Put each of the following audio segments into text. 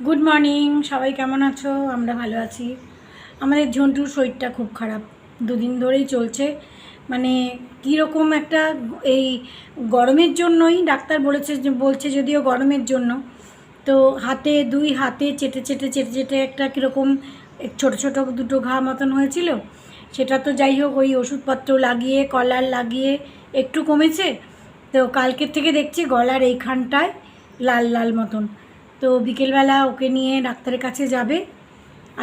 Good morning, সবাই কেমন আছো? আমরা ভালো আছি। আমাদের ঝন্টুর শরীরটা খুব খারাপ, দুদিন ধরেই চলছে। মানে কীরকম একটা, এই গরমের জন্যই ডাক্তার বলছে যদিও গরমের জন্য, তো দুই হাতে চেটে চেটে চেটে চেটে একটা কীরকম ছোটো ছোটো দুটো ঘা মতন হয়েছিল। সেটা তো যাই হোক, ওই ওষুধপত্র লাগিয়ে কলার লাগিয়ে একটু কমেছে। তো কালকের থেকে দেখছি গলার এইখানটায় লাল লাল মতন। তো বিকেলবেলা ওকে নিয়ে ডাক্তারের কাছে যাবে।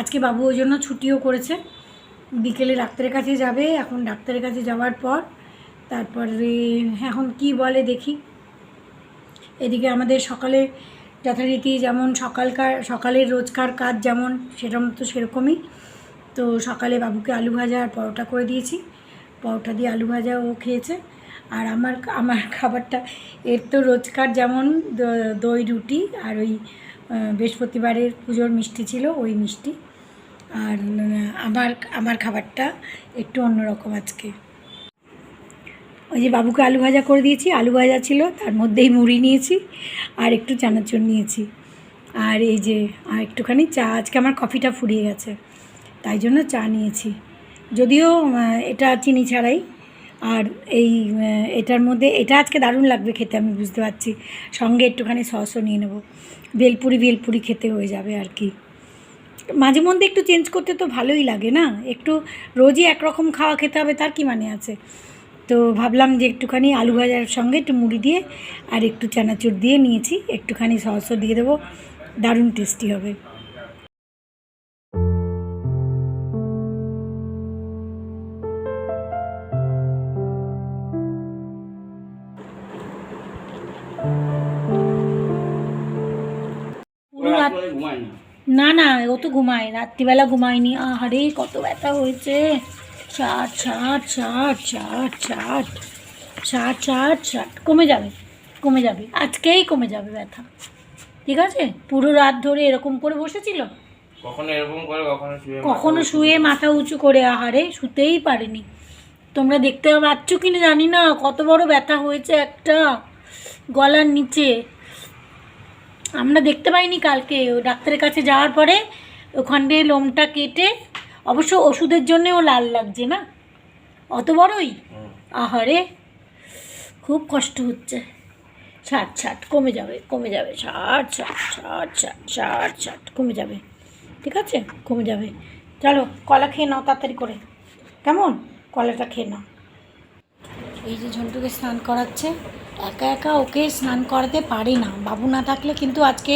আজকে বাবু ওই জন্য ছুটিও করেছে, বিকেলে ডাক্তারের কাছে যাবে। এখন ডাক্তারের কাছে যাওয়ার পর তারপরে এখন কি বলে দেখি। এদিকে আমাদের সকালে যথারীতি যেমন সকালের রোজকার কাজ যেমন সেরকম তো সেরকমই। তো সকালে বাবুকে আলু ভাজা আর পরোটা করে দিয়েছি, পরোটা দিয়ে আলু ভাজা ও খেয়েছে। আর আমার আমার খাবারটা এর তো রোজকার যেমন দই রুটি আর ওই বৃহস্পতিবারের পুজোর মিষ্টি ছিল ওই মিষ্টি। আর আমার আমার খাবারটা একটু অন্যরকম আজকে। ওই যে বাবুকে আলু ভাজা করে দিয়েছি, আলু ভাজা ছিল, তার মধ্যেই মুড়ি নিয়েছি আর একটু চানাচুর নিয়েছি। আর এই যে আর একটুখানি চা, আজকে আমার কফিটা ফুরিয়ে গেছে তাই জন্য চা নিয়েছি, যদিও এটা চিনি ছাড়াই। আর এটার মধ্যে এটা আজকে দারুণ লাগবে খেতে, আমি বুঝতে পারছি। সঙ্গে একটুখানি সসও নিয়ে নেবো, ভেলপুরি খেতে হয়ে যাবে আর কি। মাঝে মধ্যে একটু চেঞ্জ করতে তো ভালোই লাগে না, একটু রোজই একরকম খাওয়া খেতে হবে তার কি মানে আছে। তো ভাবলাম যে একটুখানি আলু ভাজার সঙ্গে একটু মুড়ি দিয়ে আর একটু চানাচুর দিয়ে নিয়েছি, একটুখানি সসও দিয়ে দেবো, দারুণ টেস্টি হবে। পুরো রাত না না, ও তো ঘুমায়, রাত্রিবেলা ঘুমায়নি। আহারে কত ব্যথা হয়েছে, ষাট ষাট ষাট ষাট ষাট ষাট ষাট ষাট। কমে যাবে, কমে যাবে, আজকেই কমে যাবে ব্যথা, ঠিক আছে? পুরো রাত ধরে এরকম করে বসেছিল, কখনো এরকম করে কখনো শুয়ে মাথা উঁচু করে। আহারে শুতেই পারেনি। তোমরা দেখতে পাচ্ছ কি না জানি না, কত বড় ব্যথা হয়েছে একটা গলার নিচে। আমরা দেখতে পাইনি কালকে, ও ডাক্তারের কাছে যাওয়ার পরে ওখানে লোমটা কেটে, অবশ্য ওষুধের জন্যেও লাল লাগছে না, অত বড়ই। আহারে খুব কষ্ট হচ্ছে। ষাট ষাট কমে যাবে, কমে যাবে, ষাট ষাট ষাট ষাট ষাট ষাট কমে যাবে, ঠিক আছে? কমে যাবে। চলো কলা খেয়ে নাও তাড়াতাড়ি করে, কেমন? কলাটা খেয়ে নাও। এই যে ঝন্টুকে স্নান করাচ্ছে, একা একা ওকে স্নান করাতে পারি না, বাবু না থাকলে। কিন্তু আজকে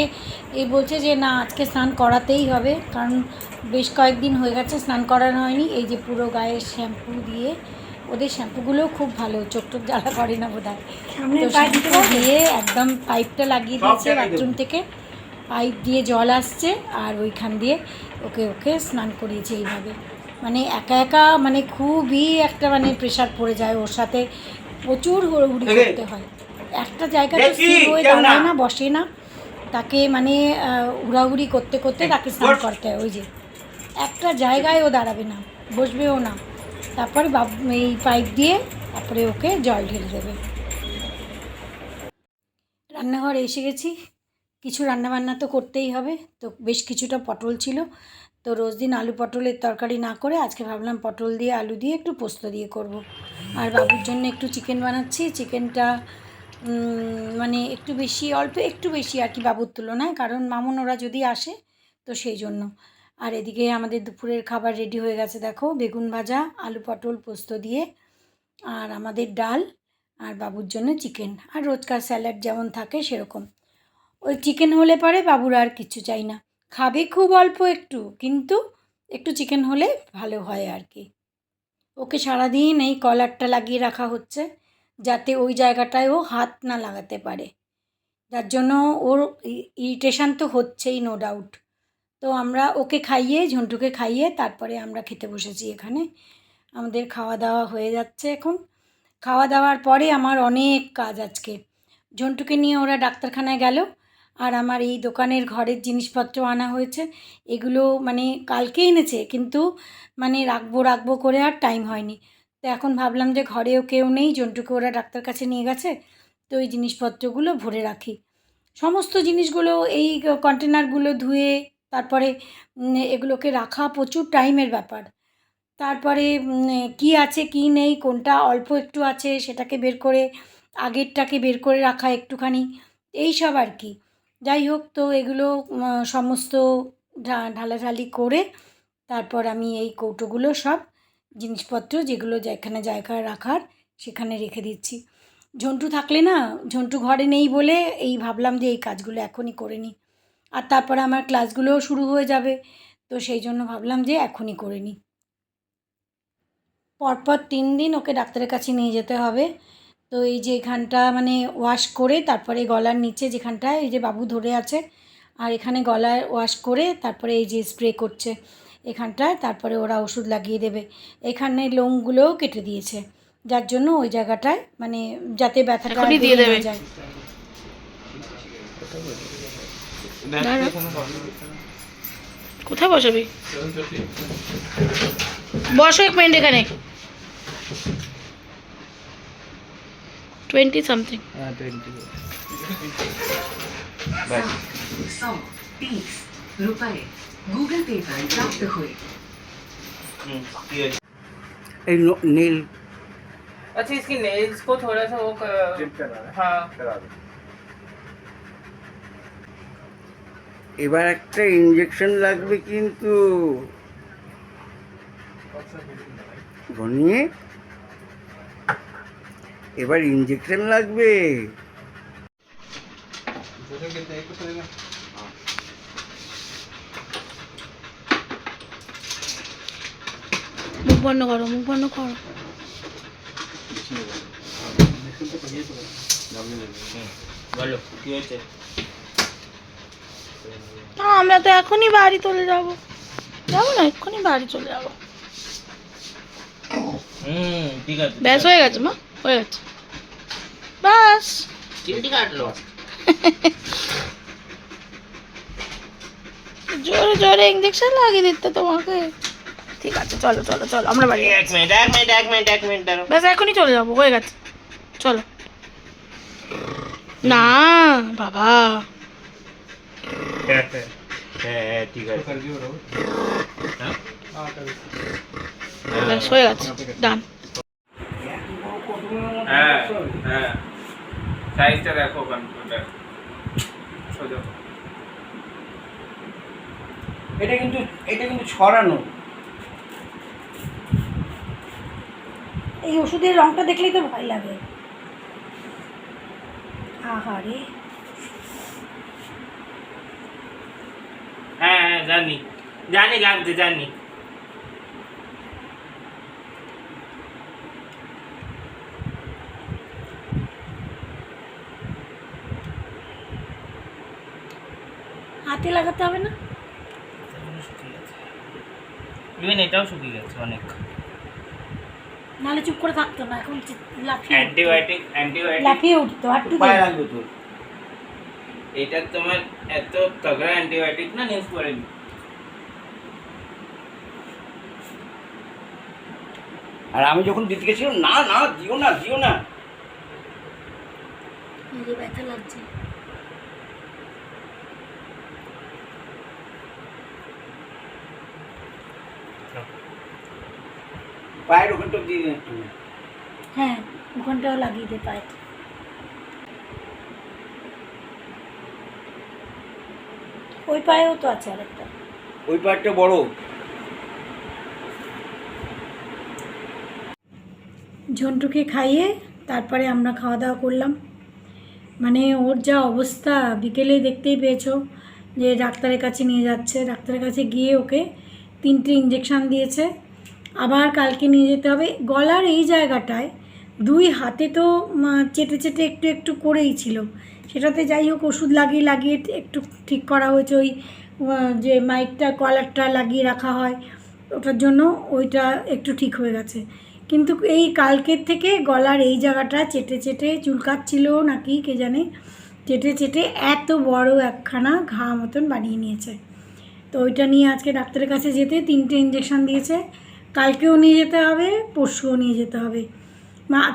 এই বলছে যে না, আজকে স্নান করাতেই হবে, কারণ বেশ কয়েকদিন হয়ে গেছে স্নান করানো হয়নি। এই যে পুরো গায়ে শ্যাম্পু দিয়ে, ওদের শ্যাম্পুগুলোও খুব ভালো, চোখ টোক জ্বালা করে না বোধ হয়। তো শ্যাম্পু দিয়ে একদম পাইপটা লাগিয়ে দিয়েছে বাথরুম থেকে, পাইপ দিয়ে জল আসছে আর ওইখান দিয়ে ওকে ওকে স্নান করিয়েছে এইভাবে। মানে একা একা মানে খুবই একটা মানে প্রেশার পড়ে যায় ওর সাথে, প্রচুর হুড়োহুড়ি করতে হয়। একটা জায়গাতে স্থির হয়ে দাঁড়ায় না, বসে না, তাকে মানে হুড়াহুড়ি করতে করতে তাকে স্নান করতে হয়। ওই যে একটা জায়গায় ও দাঁড়াবে না, বসবেও না, তারপরে এই পাইপ দিয়ে তারপরে ওকে জল ঢেলে দেবে। রান্নাঘরে এসে গেছি, কিছু রান্নাবান্না তো করতেই হবে। তো বেশ কিছুটা পটল ছিল, তো রোজ দিন আলু পটলের তরকারি না করে আজকে ভাবলাম পটল দিয়ে আলু দিয়ে একটু পোস্ত দিয়ে করব। আর বাবুর জন্য একটু চিকেন বানাচ্ছি। চিকেনটা মানে একটু বেশি, অল্প একটু বেশি আর কি বাবুর তুলনায়, কারণ মামুন ওরা যদি আসে তো সেই জন্য। আর এদিকে আমাদের দুপুরের খাবার রেডি হয়ে গেছে, দেখো, বেগুন ভাজা, আলু পটল পোস্ত দিয়ে, আর আমাদের ডাল, আর বাবুর জন্য চিকেন, আর রোজকার স্যালাড যেমন থাকে সেরকম। ওই চিকেন হলে পরে বাবুর আর কিছু চাই না, খাবে খুব অল্প একটু, কিন্তু একটু চিকেন হলে ভালো হয় আর কি। ওকে সারাদিন এই কলারটা লাগিয়ে রাখা হচ্ছে, যাতে ওই জায়গাটায় ও হাত না লাগাতে পারে, যার জন্য ওর ইরিটেশান তো হচ্ছেই, নো ডাউট। তো আমরা ওকে খাইয়ে, ঝন্টুকে খাইয়ে তারপরে আমরা খেতে বসেছি এখানে। আমাদের খাওয়া দাওয়া হয়ে যাচ্ছে এখন। খাওয়া দাওয়ার পরে আমার অনেক কাজ আজকে। ঝন্টুকে নিয়ে ওরা ডাক্তারখানায় গেল, আর আমার এই দোকানের ঘরের জিনিসপত্র আনা হয়েছে। এগুলো মানে কালকে এনেছে, কিন্তু মানে রাখবো রাখবো করে আর টাইম হয়নি। তো এখন ভাবলাম যে ঘরেও কেউ নেই, ঝন্টুকে ওরা ডাক্তার কাছে নিয়ে গেছে, তো এই জিনিসপত্রগুলো ভরে রাখি। সমস্ত জিনিসগুলো এই কন্টেনারগুলো ধুয়ে তারপরে এগুলোকে রাখা প্রচুর টাইমের ব্যাপার। তারপরে কী আছে কী নেই, কোনটা অল্প একটু আছে সেটাকে বের করে আগেরটাকে বের করে রাখা একটুখানি, এই সব আর কি। যাই হোক, তো এগুলো সমস্ত ঢালাঢালি করে তারপর আমি এই কৌটোগুলো সব জিনিসপত্র যেগুলো যেখানে জায়গায় রাখার সেখানে রেখে দিচ্ছি। ঝন্টু থাকলে না, ঝন্টু ঘরে নেই বলে এই ভাবলাম যে এই কাজগুলো এখনই করে নিই। আর তারপরে আমার ক্লাসগুলোও শুরু হয়ে যাবে, তো সেই জন্য ভাবলাম যে এখনই করে নিই। পরপর 3 দিন ওকে ডাক্তারের কাছে নিয়ে যেতে হবে। তো এই যে এখানটা মানে ওয়াশ করে তারপরে গলার নিচে যেখানটায় এই যে বাবু ধরে আছে আর এখানে গলায় ওয়াশ করে তারপরে এই যে স্প্রে করছে এখানটায়, তারপরে ওরা ওষুধ লাগিয়ে দেবে। এখানে লোমগুলোও কেটে দিয়েছে, যার জন্য ওই জায়গাটায় মানে যাতে ব্যথাটা এখনই দিয়ে বেরিয়ে দেবে। না যায়। কোথায় বসাবি? বসো 1 মিনিট এখানে। 20 সামথিং। 130 रुपए गूगल पे पर प्राप्त हुए। এই নীল अच्छा इसकी नेल्स को थोड़ा सा वो हाँ এবার একটা ইঞ্জেকশন লাগবে কিন্তু বনি, এবার ইঞ্জেকশন লাগবে। মুখ বন্ধ করো, মুখ বন্ধ করো। বলো কি হয়েছে? না, আমরা তো এখনই বাড়ি চলে যাবো। যাবো না, এক্ষুনি বাড়ি চলে যাবো। ঠিক আছে। ব্যাস হয়ে গেছে মা, হয়ে গেছে। বাস। চিমটি কাটলো। জোরে জোরে ইঞ্জেকশন লাগিয়ে দিতে তোমাকে। ঠিক আছে, চলো চলো চলো, আমরা বাড়ি এক মিনিট দাঁড়াও। ব্যাস এখনই চলে যাবো, হয়ে গেছে, চলো। না বাবা, হ্যাঁ ঠিক আছে। ব্যাস হয়ে গেছে, ডান। হ্যাঁ হ্যাঁ সাইজটা দেখো কম্পিউটার সোজা। এটা কিন্তু ছড়ানো। এই ওষুধের রঙটা দেখলেই তো ভয় লাগে। আহারে, হ্যাঁ হ্যাঁ জানি লাগছে জানি। হাতে লাগাতে হবে না? ইভেন এটাও শুকিয়ে গেছে অনেক। নাহলে চুপ করে থাকতো না, এখন লাফিয়ে অ্যান্টিবায়োটিক লাফিয়ে উঠতো আর একটু পায়ে লাগবে তোর। এটা তোমার এত তগড়া অ্যান্টিবায়োটিক না নিউজ করেনি। আর আমি যখন দিতে গেছিলাম, না না দিও না। নিজে ব্যথা লাগছে। পায়ের ওখানটা দিয়ে দিন একটু। হ্যাঁ, ওখানটাও লাগিয়ে দে পায়ে। ওই পায়েও তো আছে আরেকটা। ওই পায়েরটা বড়। ঝন্টুকে খাইয়ে তারপরে আমরা খাওয়া দাওয়া করলাম। মানে ওর যা অবস্থা, বিকেলে দেখতেই পেয়েছো যে ডাক্তারের কাছে নিয়ে যাচ্ছে। ডাক্তারের কাছে গিয়ে ওকে 3টে ইঞ্জেকশান দিয়েছে, আবার কালকে নিয়ে যেতে হবে। গলার এই জায়গাটায় 2 হাতে তো চেটে চেটে একটু একটু করেই ছিল, সেটাতে যাই হোক ওষুধ লাগিয়ে একটু ঠিক করা হয়েছে। ওই যে মাইকটা কলারটা লাগিয়ে রাখা হয় ওটার জন্য ওইটা একটু ঠিক হয়ে গেছে। কিন্তু এই কালকের থেকে গলার এই জায়গাটা চেটে চেটে চুলকাচ্ছিল নাকি কে জানে, চেটে চেটে এত বড় একখানা ঘা মতন বানিয়ে নিয়েছে। তো ওইটা নিয়ে আজকে ডাক্তারের কাছে যেতে 3টে ইঞ্জেকশান দিয়েছে। কালকেও নিয়ে যেতে হবে, পরশুও নিয়ে যেতে হবে।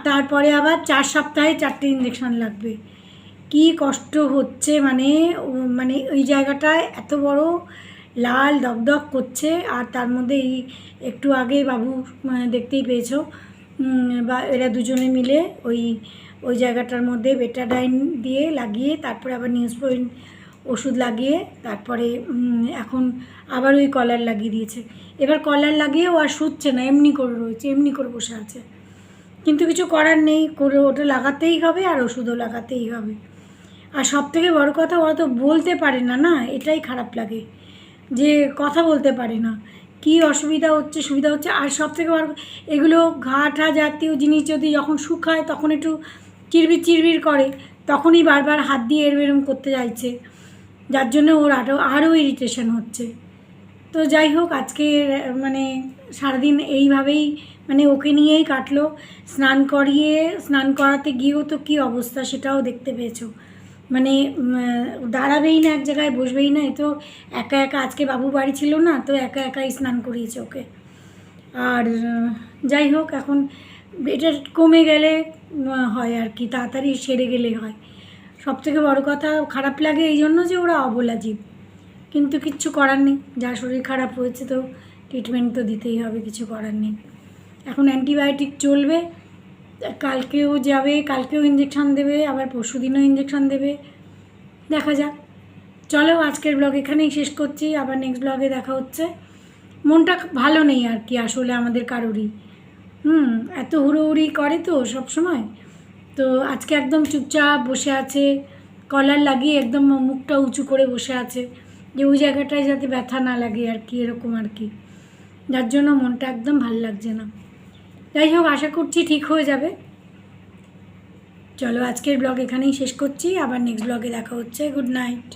তারপরে আবার 4 সপ্তাহে 4টে ইঞ্জেকশান লাগবে। কি কষ্ট হচ্ছে, মানে ওই জায়গাটায় এত বড় লাল দগদগ করছে। আর তার মধ্যে এই একটু আগে বাবু দেখতেই পেয়েছো, বা এরা দুজনে মিলে ওই জায়গাটার মধ্যে বেটাডাইন দিয়ে লাগিয়ে তারপরে আবার নিউজপ্রিন্ট ওষুধ লাগিয়ে তারপরে এখন আবার ওই কলার লাগিয়ে দিয়েছে। এবার কলার লাগিয়েও আর শুচ্ছে না, এমনি করে রয়েছে, এমনি করে বসে আছে। কিন্তু কিছু করার নেই, করে ওটা লাগাতেই হবে আর ওষুধও লাগাতেই হবে। আর সবথেকে বড় কথা, ওরা তো বলতে পারে না, না এটাই খারাপ লাগে যে কথা বলতে পারে না, কি অসুবিধা হচ্ছে সুবিধা হচ্ছে। আর সবথেকে বড়, এগুলো ঘা ঠা জাতীয় জিনিস যদি যখন শুকায় তখন একটু চিরবির চিরবির করে, তখনই বারবার হাত দিয়ে এরম করতে চাইছে, যার জন্য ওর আরও ইরিটেশন হচ্ছে। তো যাই হোক, আজকে মানে সারাদিন এইভাবেই মানে ওকে নিয়েই কাটলো। স্নান করাতে গিয়েও তো কী অবস্থা সেটাও দেখতে পেয়েছো, মানে দাঁড়াবেই না এক জায়গায়, বসবেই না। এ তো একা একা, আজকে বাবু বাড়ি ছিল না তো একা একাই স্নান করিয়েছে ওকে। আর যাই হোক, এখন এটা কমে গেলে হয় আর কি, তাড়াতাড়ি সেরে গেলে হয়। সবথেকে বড় কথা খারাপ লাগে এই জন্য যে ওরা অবলা জীব, কিন্তু কিচ্ছু করার নেই, যা শরীর খারাপ হয়েছে তো ট্রিটমেন্ট তো দিতেই হবে, কিছু করার নেই। এখন অ্যান্টিবায়োটিক চলবে, কালকেও যাবে, কালকেও ইঞ্জেকশান দেবে, আবার পরশুদিনও ইঞ্জেকশান দেবে, দেখা যাক। চলো আজকের ব্লগ এখানেই শেষ করছি, আবার নেক্সট ব্লগে দেখা হচ্ছে। মনটা ভালো নেই আর কি আসলে আমাদের কারোরই, এত হুড়োহুড়ি করে তো সব সময়। তো আজকে একদম চুপচাপ বসে আছে, কলার লাগিয়ে একদম মুখটা উঁচু করে বসে আছে, যে ওই জায়গাটায় যাতে ব্যথা না লাগে আর কি, এরকম আর কি, যার জন্য মনটা একদম ভাল লাগছে না। যাই হোক, আশা করছি ঠিক হয়ে যাবে। চলো আজকের ব্লগ এখানেই শেষ করছি, আবার নেক্সট ব্লগে দেখা হচ্ছে। Good night.